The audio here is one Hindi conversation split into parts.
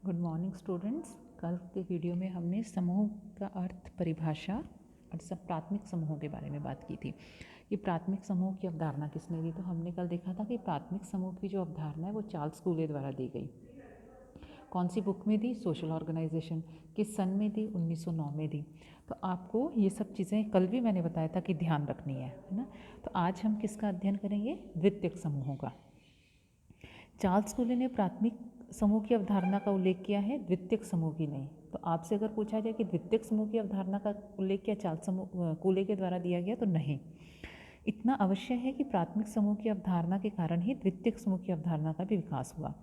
Good morning students. कल के वीडियो में हमने समूह का अर्थ, परिभाषा और सब प्राथमिक समूहों के बारे में बात की थी कि प्राथमिक समूह की अवधारणा किसने दी। तो हमने कल देखा था कि प्राथमिक समूह की जो अवधारणा है वो चार्ल्स कूले द्वारा दी गई। कौन सी बुक में दी? Social organisation. किस सन में दी? 1909 में दी। तो आपको ये सब चीज़ें कल भी मैंने बताया था कि ध्यान रखनी है ना। तो आज हम किसका अध्ययन करेंगे? द्वितीयक समूहों का। चार्ल्स कूले ने प्राथमिक समूह की अवधारणा का उल्लेख किया है, द्वितीयक समूह की नहीं। तो आपसे अगर पूछा जाए कि द्वितीयक समूह की अवधारणा का उल्लेख क्या चार्ल्स कूले के द्वारा दिया गया, तो नहीं। इतना अवश्य है कि प्राथमिक समूह की अवधारणा के कारण ही द्वितीयक समूह की अवधारणा का भी विकास हुआ।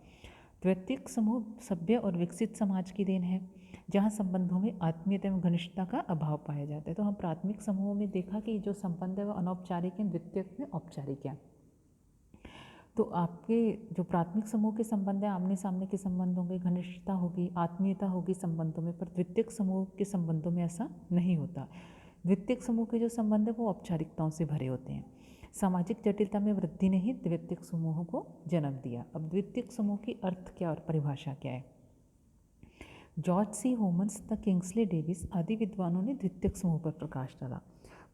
द्वितीयक समूह सभ्य और विकसित समाज की देन है, जहाँ संबंधों में आत्मीयता एवं घनिष्ठता का अभाव पाया जाता है। तो हम प्राथमिक समूहों में देखा कि जो संबंध है वो अनौपचारिक है, द्वितीयक में औपचारिक है। तो आपके जो प्राथमिक समूह के संबंध है, आमने सामने के संबंध होंगे, घनिष्ठता होगी, आत्मीयता होगी संबंधों में, पर द्वितीयक समूह के संबंधों में ऐसा नहीं होता। द्वितीयक समूह के जो संबंध है वो औपचारिकताओं से भरे होते हैं। सामाजिक जटिलता में वृद्धि ने ही द्वितीयक समूहों को जन्म दिया। अब द्वितीयक समूह की अर्थ क्या और परिभाषा क्या है? जॉर्ज सी होमन्स, द किंग्सले डेविस आदि विद्वानों ने द्वितीयक समूह पर प्रकाश डाला।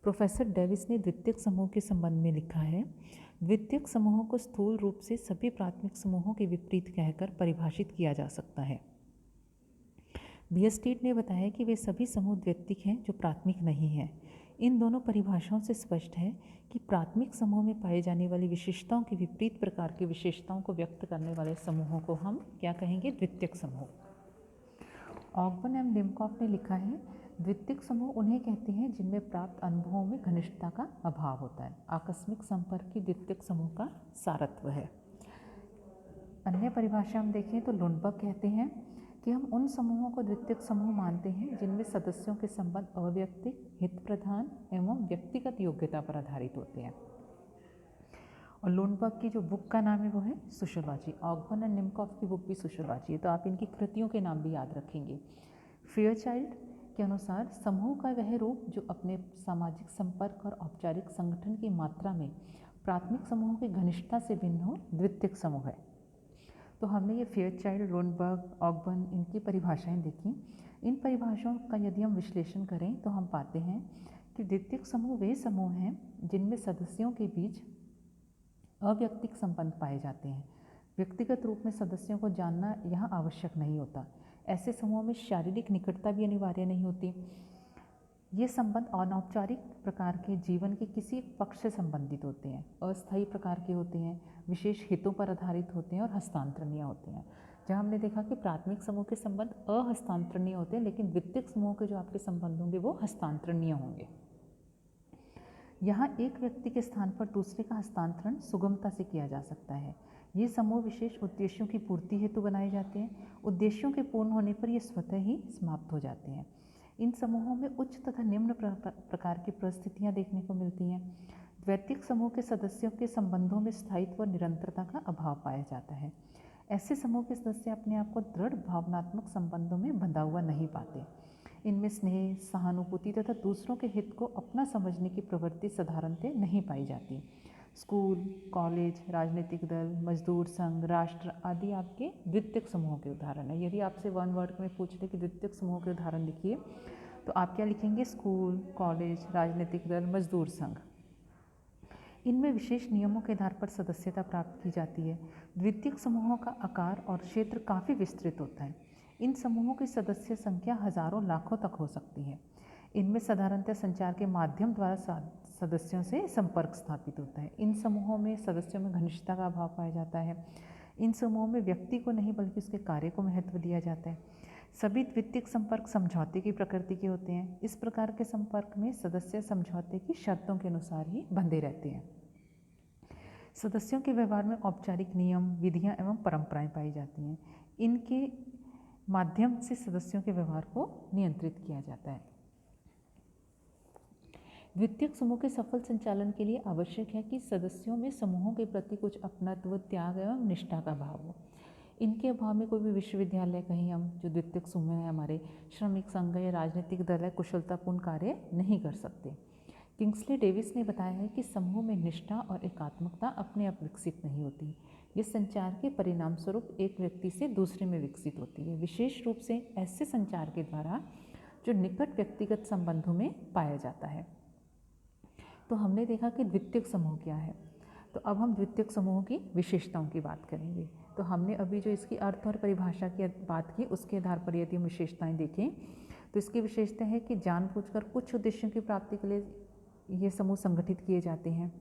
प्रोफेसर डेविस ने द्वितीयक समूह के संबंध में लिखा है, द्वितीयक समूहों को स्थूल रूप से सभी प्राथमिक समूहों के विपरीत कहकर परिभाषित किया जा सकता है। बियरस्टीड ने बताया कि वे सभी समूह द्वितीयक हैं जो प्राथमिक नहीं हैं। इन दोनों परिभाषाओं से स्पष्ट है कि प्राथमिक समूह में पाई जाने वाली विशेषताओं के विपरीत प्रकार की विशेषताओं को व्यक्त करने वाले समूहों को हम क्या कहेंगे? द्वितीयक समूह। ऑगबर्न एवं लिमकॉफ ने लिखा है, द्वितीयक समूह उन्हें कहते हैं जिनमें प्राप्त अनुभवों में घनिष्ठता का अभाव होता है। आकस्मिक संपर्क की द्वितीयक समूह का सारत्व है। अन्य परिभाषा हम देखें तो लुंडबर्ग कहते हैं कि हम उन समूहों को द्वितीयक समूह मानते हैं जिनमें सदस्यों के संबंध अव्यक्तिक, हित प्रधान एवं व्यक्तिगत योग्यता पर आधारित होते हैं। और लुंडबर्ग की जो बुक का नाम है वो है सोशियोलॉजी। ऑगबर्न एंड निमकॉफ की बुक भी सोशियोलॉजी है, तो आप इनकी कृतियों के नाम भी याद रखेंगे। फेयरचाइल्ड के अनुसार समूह का वह रूप जो अपने सामाजिक संपर्क और औपचारिक संगठन की मात्रा में प्राथमिक समूहों की घनिष्ठता से भिन्न हो, द्वितीयक समूह है। तो हमने ये फेयरचाइल्ड, लुंडबर्ग, ऑगबर्न इनकी परिभाषाएं देखी। इन परिभाषाओं का यदि हम विश्लेषण करें तो हम पाते हैं कि द्वितीयक समूह वे समूह हैं जिनमें सदस्यों के बीच अव्यक्तिक संबंध पाए जाते हैं। व्यक्तिगत रूप में सदस्यों को जानना यहाँ आवश्यक नहीं होता। ऐसे समूहों में शारीरिक निकटता भी अनिवार्य नहीं होती। ये संबंध अनौपचारिक प्रकार के जीवन के किसी पक्ष से संबंधित होते हैं, अस्थायी प्रकार के होते हैं, विशेष हितों पर आधारित होते हैं और हस्तांतरणीय होते हैं। जहाँ हमने देखा कि प्राथमिक समूह के संबंध अहस्तांतरणीय होते हैं, लेकिन द्वितीयक समूह के जो आपके संबंध होंगे वो हस्तांतरणीय होंगे। यहाँ एक व्यक्ति के स्थान पर दूसरे का हस्तांतरण सुगमता से किया जा सकता है। ये समूह विशेष उद्देश्यों की पूर्ति हेतु बनाए जाते हैं। उद्देश्यों के पूर्ण होने पर ये स्वतः ही समाप्त हो जाते हैं। इन समूहों में उच्च तथा निम्न प्रकार की परिस्थितियाँ देखने को मिलती हैं। द्वैतिक समूह के सदस्यों के संबंधों में स्थायित्व और निरंतरता का अभाव पाया जाता है। ऐसे समूह के सदस्य अपने आप को दृढ़ भावनात्मक संबंधों में बंधा हुआ नहीं पाते। इनमें स्नेह, सहानुभूति तथा दूसरों के हित को अपना समझने की प्रवृत्ति साधारणतः नहीं पाई जाती। स्कूल, कॉलेज, राजनीतिक दल, मजदूर संघ, राष्ट्र आदि आपके द्वितीयक समूहों के उदाहरण है। यदि आपसे वन वर्ड में पूछ ले कि द्वितीयक समूह के उदाहरण लिखिए, तो आप क्या लिखेंगे? स्कूल, कॉलेज, राजनीतिक दल, मजदूर संघ। इनमें विशेष नियमों के आधार पर सदस्यता प्राप्त की जाती है। द्वितीयक समूहों का आकार और क्षेत्र काफ़ी विस्तृत होता है। इन समूहों की सदस्य संख्या हजारों लाखों तक हो सकती है। इनमें साधारणतः संचार के माध्यम द्वारा सदस्यों से संपर्क स्थापित होता है। इन समूहों में सदस्यों में घनिष्ठता का अभाव पाया जाता है। इन समूहों में व्यक्ति को नहीं बल्कि उसके कार्य को महत्व दिया जाता है। सभी द्वितीयक संपर्क समझौते की प्रकृति के होते हैं। इस प्रकार के संपर्क में सदस्य समझौते की शर्तों के अनुसार ही बंधे रहते हैं। सदस्यों के व्यवहार में औपचारिक नियम, विधियां एवं परंपराएं पाई जाती हैं। इनके माध्यम से सदस्यों के व्यवहार को नियंत्रित किया जाता है। द्वितीयक समूह के सफल संचालन के लिए आवश्यक है कि सदस्यों में समूहों के प्रति कुछ अपनत्व, त्याग एवं निष्ठा का भाव हो। इनके अभाव में कोई भी विश्वविद्यालय, कहीं हम जो द्वितीयक समूह है, हमारे श्रमिक संघ या राजनीतिक दल है, कुशलतापूर्ण कार्य नहीं कर सकते। किंग्सले डेविस ने बताया है कि समूह में निष्ठा और एकात्मकता अपने आप विकसित नहीं होती। ये संचार के परिणाम स्वरूप एक व्यक्ति से दूसरे में विकसित होती है, विशेष रूप से ऐसे संचार के द्वारा जो निकट व्यक्तिगत संबंधों में पाया जाता है। तो हमने देखा कि द्वितीयक समूह क्या है। तो अब हम द्वितीयक समूह की विशेषताओं की बात करेंगे। तो हमने अभी जो इसकी अर्थ और परिभाषा की बात की, उसके आधार पर यदि हम विशेषताएं देखें तो इसकी विशेषता है कि जानबूझकर कुछ उद्देश्यों की प्राप्ति के लिए ये समूह संगठित किए जाते हैं।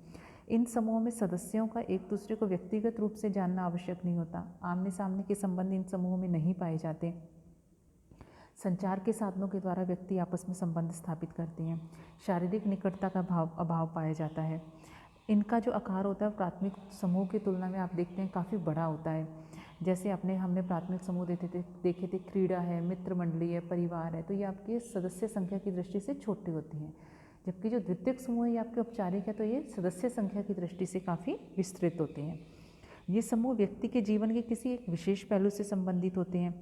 इन समूहों में सदस्यों का एक दूसरे को व्यक्तिगत रूप से जानना आवश्यक नहीं होता। आमने सामने के संबंध इन समूहों में नहीं पाए जाते। संचार के साधनों के द्वारा व्यक्ति आपस में संबंध स्थापित करते हैं। शारीरिक निकटता का अभाव पाया जाता है। इनका जो आकार होता है प्राथमिक समूह की तुलना में आप देखते हैं काफ़ी बड़ा होता है। जैसे हमने प्राथमिक समूह देखे थे, क्रीड़ा है, मित्र मंडली है, परिवार है, तो ये आपके सदस्य संख्या की दृष्टि से छोटे होती हैं। जबकि जो द्वितीयक समूह है ये आपके औपचारिक है, तो ये सदस्य संख्या की दृष्टि से काफ़ी विस्तृत होते हैं। ये समूह व्यक्ति के जीवन के किसी एक विशेष पहलू से संबंधित होते हैं।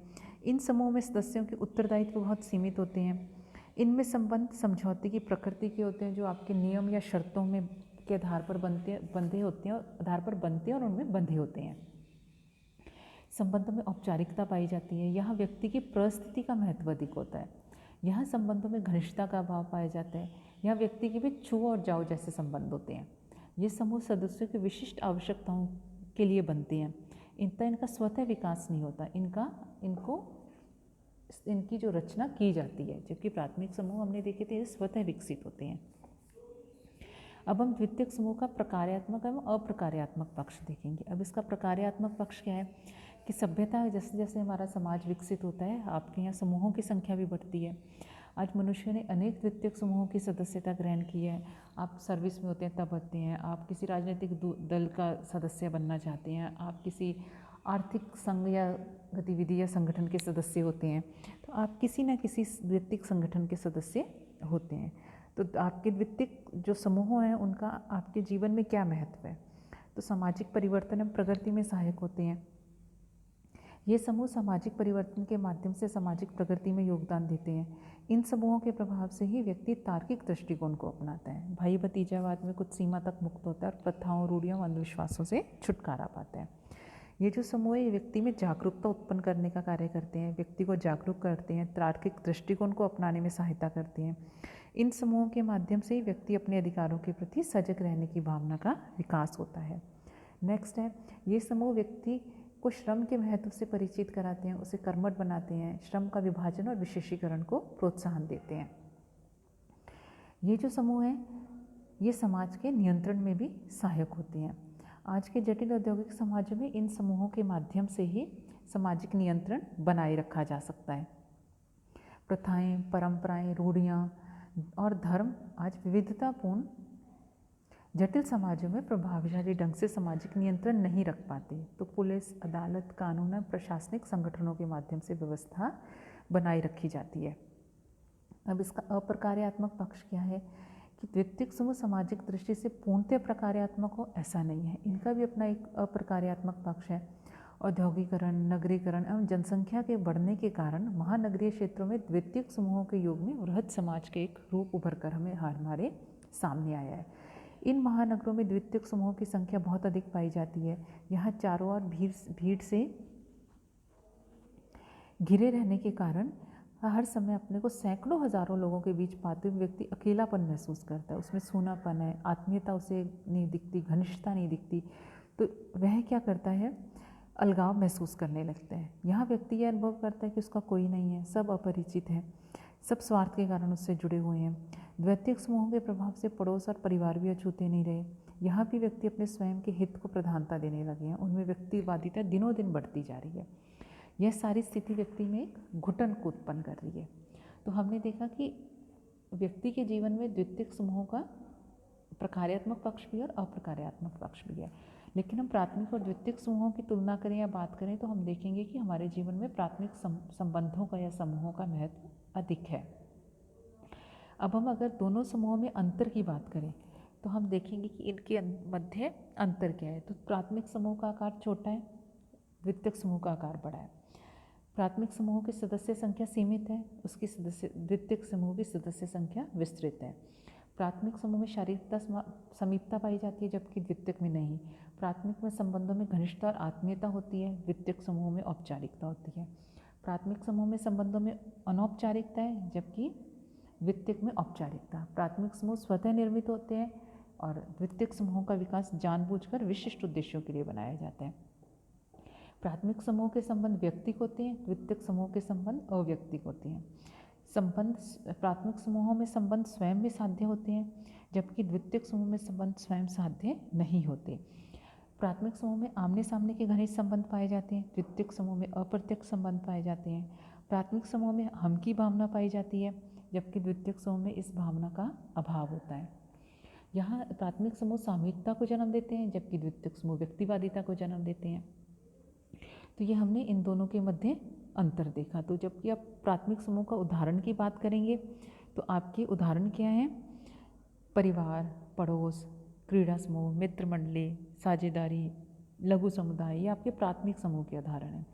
इन समूह में सदस्यों के उत्तरदायित्व बहुत सीमित होते हैं। इनमें संबंध समझौते की प्रकृति के होते हैं, जो आपके नियम या शर्तों में के आधार पर बंधे होते हैं और उनमें बंधे होते हैं। संबंधों में औपचारिकता पाई जाती है। यहाँ व्यक्ति की परिस्थिति का महत्व अधिक होता है। यहाँ संबंधों में घनिष्ठता का अभाव पाया जाता है। यहाँ व्यक्ति के बीच छुओ और जाओ जैसे संबंध होते हैं। ये समूह सदस्यों की विशिष्ट आवश्यकताओं के लिए बनते हैं। इनका स्वतः विकास नहीं होता, इनकी जो रचना की जाती है। जबकि प्राथमिक समूह हमने देखे थे, ये स्वतः विकसित होते हैं। अब हम द्वितीयक समूह का प्रकार्यात्मक एवं अप्रकार्यात्मक पक्ष देखेंगे। अब इसका प्रकार्यात्मक पक्ष क्या है कि सभ्यता जैसे जैसे हमारा समाज विकसित होता है, आपके यहाँ समूहों की संख्या भी बढ़ती है। आज मनुष्य ने अनेक द्वितीयक समूहों की सदस्यता ग्रहण की है। आप सर्विस में होते हैं तब होते हैं, आप किसी राजनीतिक दल का सदस्य बनना चाहते हैं, आप किसी आर्थिक संघ या गतिविधि या संगठन के सदस्य होते हैं, तो आप किसी न किसी द्वितीयक संगठन के सदस्य होते हैं। तो आपके द्वितीयक जो समूह हैं उनका आपके जीवन में क्या महत्व है? तो सामाजिक परिवर्तन एवं प्रगति में सहायक होते हैं। ये समूह सामाजिक परिवर्तन के माध्यम से सामाजिक प्रगति में योगदान देते हैं। इन समूहों के प्रभाव से ही व्यक्ति तार्किक दृष्टिकोण को अपनाता है, भाई भतीजावाद में कुछ सीमा तक मुक्त होता है और प्रथाओं, रूढ़ियों, अंधविश्वासों से छुटकारा पाता है। ये जो समूह है व्यक्ति में जागरूकता उत्पन्न करने का कार्य करते हैं, व्यक्ति को जागरूक करते हैं, तार्किक दृष्टिकोण को अपनाने में सहायता करते हैं। इन समूहों के माध्यम से ही व्यक्ति अपने अधिकारों के प्रति सजग रहने की भावना का विकास होता है। नेक्स्ट है, ये समूह व्यक्ति को श्रम के महत्व से परिचित कराते हैं, उसे कर्मठ बनाते हैं, श्रम का विभाजन और विशेषीकरण को प्रोत्साहन देते हैं। ये जो समूह हैं ये समाज के नियंत्रण में भी सहायक होते हैं। आज के जटिल औद्योगिक समाज में इन समूहों के माध्यम से ही सामाजिक नियंत्रण बनाए रखा जा सकता है। प्रथाएं, परंपराएं, रूढ़ियाँ और धर्म आज विविधतापूर्ण जटिल समाजों में प्रभावशाली ढंग से सामाजिक नियंत्रण नहीं रख पाते, तो पुलिस, अदालत, कानून और प्रशासनिक संगठनों के माध्यम से व्यवस्था बनाए रखी जाती है। अब इसका अप्रकार्यात्मक पक्ष क्या है कि द्वितीयक समूह सामाजिक दृष्टि से पूर्णतः प्रकार्यात्मक हो ऐसा नहीं है, इनका भी अपना एक अप्रकार्यात्मक पक्ष है। औद्योगिकरण, नगरीकरण एवं जनसंख्या के बढ़ने के कारण महानगरीय क्षेत्रों में द्वितीयक समूहों के योग में वृहद समाज के एक रूप उभर कर हमारे सामने आया है। इन महानगरों में द्वितीयक समूहों की संख्या बहुत अधिक पाई जाती है। यहाँ चारों ओर भीड़ से घिरे रहने के कारण हर समय अपने को सैकड़ों हजारों लोगों के बीच पाते हुए व्यक्ति अकेलापन महसूस करता है, उसमें सूनापन है, आत्मीयता उसे नहीं दिखती, घनिष्ठता नहीं दिखती, तो वह क्या करता है, अलगाव महसूस करने लगता है। यहाँ व्यक्ति यह अनुभव करता है कि उसका कोई नहीं है, सब अपरिचित है, सब स्वार्थ के कारण उससे जुड़े हुए हैं। द्वितीयक समूहों के प्रभाव से पड़ोस और परिवार भी अछूते नहीं रहे। यहाँ भी व्यक्ति अपने स्वयं के हित को प्रधानता देने लगे हैं, उनमें व्यक्तिवादिता दिनों दिन बढ़ती जा रही है। यह सारी स्थिति व्यक्ति में एक घुटन को उत्पन्न कर रही है। तो हमने देखा कि व्यक्ति के जीवन में द्वितीयक समूहों का प्रकार्यात्मक पक्ष भी और अप्रकार्यात्मक पक्ष भी है, लेकिन हम प्राथमिक और द्वितीयक समूहों की तुलना करें या बात करें तो हम देखेंगे कि हमारे जीवन में प्राथमिक संबंधों का या समूहों का महत्व अधिक है। अब हम अगर दोनों समूहों में अंतर की बात करें तो हम देखेंगे कि इनके मध्य अंतर क्या है। तो प्राथमिक समूह का आकार छोटा है, द्वितीयक समूह का आकार बड़ा है। प्राथमिक समूह की सदस्य संख्या सीमित है, उसकी द्वितीयक समूह की सदस्य संख्या विस्तृत है। प्राथमिक समूह में शारीरिकता समीपता पाई जाती है जबकि द्वितीयक में नहीं। प्राथमिक में संबंधों में घनिष्ठता और आत्मीयता होती है, द्वितीयक समूह में औपचारिकता होती है। प्राथमिक समूह में संबंधों में अनौपचारिकता है, जबकि द्वितीयक में औपचारिकता। प्राथमिक समूह स्वतः निर्मित होते हैं और द्वितीयक समूहों का विकास जानबूझकर विशिष्ट उद्देश्यों के लिए बनाया जाता है। प्राथमिक समूह के संबंध व्यक्तिक होते हैं, द्वितीयक समूह के संबंध अव्यक्तिक होते हैं। संबंध प्राथमिक समूहों में संबंध स्वयं में साध्य होते हैं, जबकि द्वितीयक समूह में संबंध स्वयं साध्य नहीं होते। प्राथमिक समूह में आमने सामने के घनिष्ठ संबंध पाए जाते हैं, द्वितीयक समूह में अप्रत्यक्ष संबंध पाए जाते हैं। प्राथमिक समूह में हम की भावना पाई जाती है, जबकि द्वितीयक समूह में इस भावना का अभाव होता है। यहाँ प्राथमिक समूह सामूहिकता को जन्म देते हैं, जबकि द्वितीयक समूह व्यक्तिवादिता को जन्म देते हैं। तो ये हमने इन दोनों के मध्य अंतर देखा। तो जबकि आप प्राथमिक समूह का उदाहरण की बात करेंगे तो आपके उदाहरण क्या हैं? परिवार, पड़ोस, क्रीड़ा समूह, मित्र मंडली, साझेदारी, लघु समुदाय, ये आपके प्राथमिक समूह के उदाहरण हैं।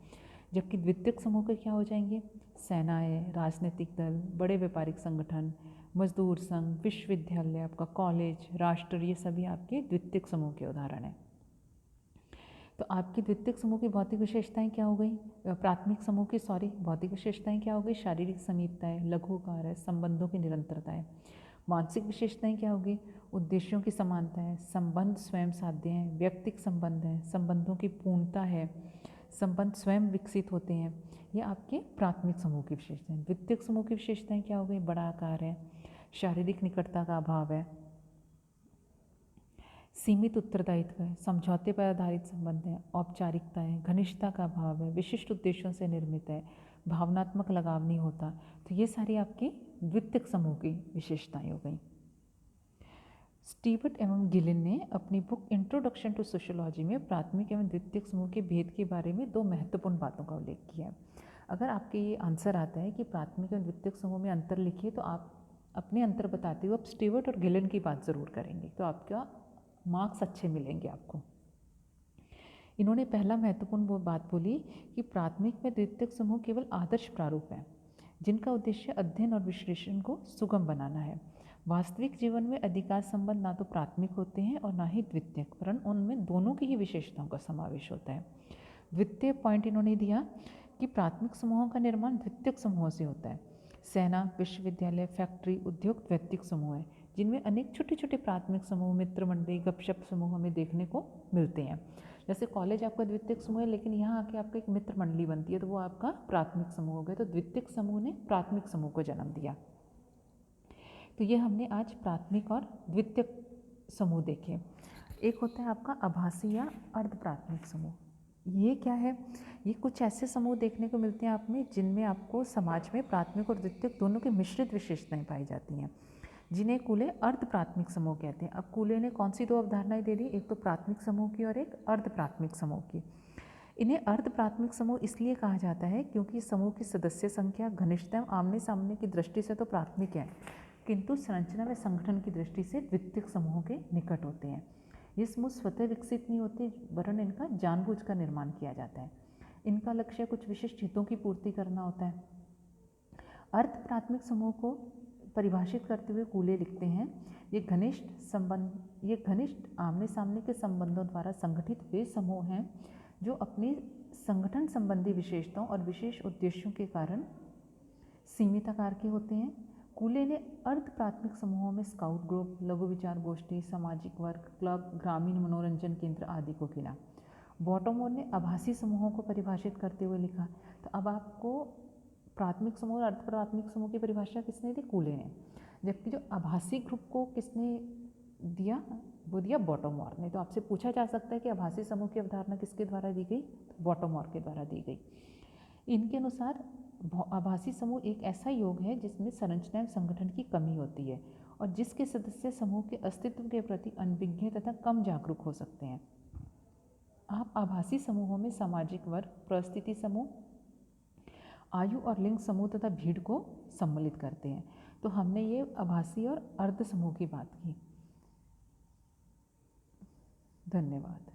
जबकि द्वितीयक समूह के क्या हो जाएंगे? सेनाएं, राजनीतिक दल, बड़े व्यापारिक संगठन, मजदूर संघ, विश्वविद्यालय, आपका कॉलेज, राष्ट्र, ये सभी आपके द्वितीयक समूह के उदाहरण हैं। तो आपकी द्वितीयक समूह की भौतिक विशेषताएं क्या हो गई? प्राथमिक समूह की भौतिक विशेषताएं क्या हो गई? शारीरिक समीपता है, लघुकार है, संबंधों की निरंतरता है। मानसिक विशेषताएं क्या होगी? उद्देश्यों की समानता है, संबंध स्वयं साध्य हैं, व्यक्तिक संबंध हैं, संबंधों की पूर्णता है, संबंध स्वयं विकसित होते हैं। ये आपके प्राथमिक समूह की विशेषताएं। द्वितीयक समूह की विशेषताएं क्या हो गई? बड़ा आकार है, शारीरिक निकटता का अभाव है, सीमित उत्तरदायित्व है, समझौते पर आधारित संबंध है, औपचारिकता है, घनिष्ठता का अभाव है, विशिष्ट उद्देश्यों से निर्मित है, भावनात्मक लगाव नहीं होता। तो ये सारी आपकी द्वितीयक समूह की विशेषताएं हो गई। स्टीवर्ट एवं गिलिन ने अपनी बुक इंट्रोडक्शन टू सोशियोलॉजी में प्राथमिक एवं द्वितीयक समूह के भेद के बारे में 2 महत्वपूर्ण बातों का उल्लेख किया है। अगर आपके ये आंसर आता है कि प्राथमिक एवं द्वितीयक समूह में अंतर लिखिए, तो आप अपने अंतर बताते हुए आप स्टीवर्ट और गिलिन की बात ज़रूर करेंगे, तो आपका मार्क्स अच्छे मिलेंगे आपको। इन्होंने पहला महत्वपूर्ण वो बात बोली कि प्राथमिक में द्वितीयक समूह केवल आदर्श प्रारूप है, जिनका उद्देश्य अध्ययन और विश्लेषण को सुगम बनाना है। वास्तविक जीवन में अधिकांश संबंध ना तो प्राथमिक होते हैं और ना ही द्वितीयक, परंतु उनमें दोनों की ही विशेषताओं का समावेश होता है। द्वितीय पॉइंट इन्होंने दिया कि प्राथमिक समूहों का निर्माण द्वितीयक समूहों से होता है। सेना, विश्वविद्यालय, फैक्ट्री, उद्योग द्वितीयक समूह है, जिनमें अनेक छोटे छोटे प्राथमिक समूह, मित्र मंडली, गपशप समूह हमें देखने को मिलते हैं। जैसे कॉलेज आपका द्वितीयक समूह है, लेकिन यहाँ आके आपका एक मित्र मंडली बनती है, तो वो आपका प्राथमिक समूह हो गया। तो द्वितीयक समूह ने प्राथमिक समूह को जन्म दिया। तो ये हमने आज प्राथमिक और द्वितीयक समूह देखे। एक होता है आपका आभासी या अर्ध प्राथमिक समूह। ये क्या है? ये कुछ ऐसे समूह देखने को मिलते हैं आप में, जिनमें आपको समाज में प्राथमिक और द्वितीयक दोनों की मिश्रित विशेषताएं पाई जाती हैं, जिन्हें कूले अर्ध प्राथमिक समूह कहते हैं। अब कूले ने कौन सी 2 अवधारणाएं दे दी? एक तो प्राथमिक समूह की और एक अर्ध प्राथमिक समूह की। इन्हें अर्ध प्राथमिक समूह इसलिए कहा जाता है क्योंकि समूह की सदस्य संख्या, घनिष्ठता, आमने सामने की दृष्टि से तो प्राथमिक है, किंतु संरचना व संगठन की दृष्टि से द्वितीयक समूहों के निकट होते हैं। ये समूह स्वतः विकसित नहीं होते, वरन इनका जानबूझकर निर्माण किया जाता है। इनका लक्ष्य कुछ विशिष्ट हितों की पूर्ति करना होता है। अर्ध प्राथमिक समूह को परिभाषित करते हुए कूले लिखते हैं, ये घनिष्ठ आमने सामने के संबंधों द्वारा संगठित वे समूह हैं जो अपनी संगठन संबंधी विशेषताओं और विशेष उद्देश्यों के कारण सीमित आकार के होते हैं। कूले ने अर्ध प्राथमिक समूहों में स्काउट ग्रुप, लघु विचार गोष्ठी, सामाजिक वर्ग, क्लब, ग्रामीण मनोरंजन केंद्र आदि को गिना। बॉटमोर ने आभासी समूहों को परिभाषित करते हुए लिखा। तो अब आपको प्राथमिक समूह और अर्ध प्राथमिक समूह की परिभाषा किसने दी? कूले ने। जबकि जो आभासी ग्रुप को किसने दिया? वो दिया बॉटमोर ने। तो आपसे पूछा जा सकता है कि आभासी समूह की अवधारणा किसके द्वारा दी गई? बॉटमोर के द्वारा दी गई। इनके अनुसार आभासी समूह एक ऐसा योग है जिसमें संरचना एवं संगठन की कमी होती है और जिसके सदस्य समूह के अस्तित्व के प्रति अनभिज्ञ तथा कम जागरूक हो सकते हैं। आप आभासी समूहों में सामाजिक वर्ग, परिस्थिति समूह, आयु और लिंग समूह तथा भीड़ को सम्मिलित करते हैं। तो हमने ये आभासी और अर्ध समूह की बात की। धन्यवाद।